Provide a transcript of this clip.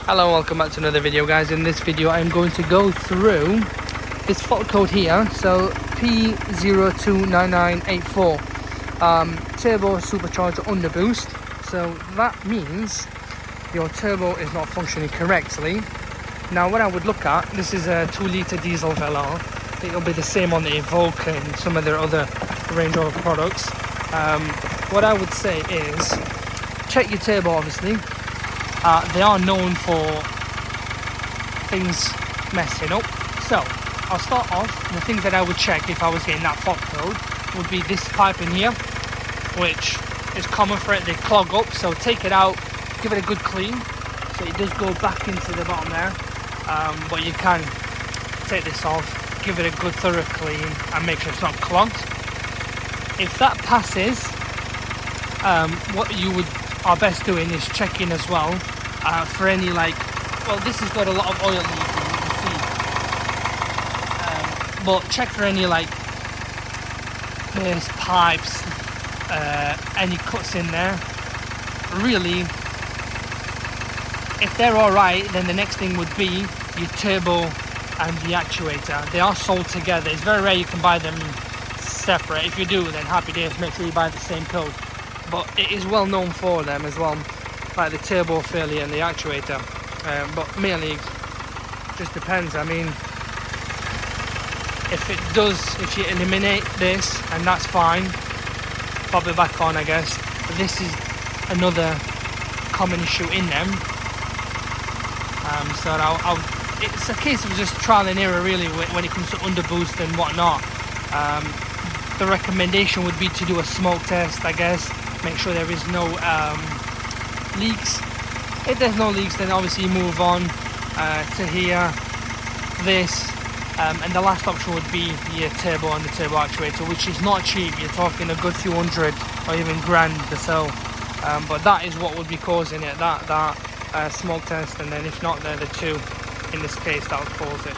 Hello, welcome back to another video, guys. In this video I'm going to go through this fault code here. So P029984 turbo supercharger underboost. So that means your turbo is not functioning correctly. Now what I would look at, this is a 2-litre diesel Velar. It'll be the same on the Evoque and some of their other Range Rover products. What I would say is check your turbo, obviously. They are known for things messing up. So I'll start off. The things that I would check if I was getting that fault code would be this pipe in here, which is common for it. They clog up, so take it out, give it a good clean. So it does go back into the bottom there, but you can take this off, give it a good thorough clean and make sure it's not clogged. If that passes, what you are best doing is checking as well for any, like, well, this has got a lot of oil in it, you can see, but check for any like there's pipes, any cuts in there. Really, if they're all right, then the next thing would be your turbo and the actuator. They are sold together. It's very rare you can buy them separate. If you do, then happy days, make sure you buy the same code. But it is well known for them as well, like the turbo failure and the actuator. But mainly just depends. I mean, if you eliminate this, and that's fine, pop it back on, I guess. But this is another common issue in them. So it's a case of just trial and error really when it comes to underboost and whatnot. The recommendation would be to do a smoke test, I guess. Make sure there is no leaks. If there's no leaks, then obviously you move on to here, this, and the last option would be your turbo and the turbo actuator, which is not cheap. You're talking a good few hundred or even grand or so. But that is what would be causing it, that smoke test, and then if not, they're the two in this case that would cause it.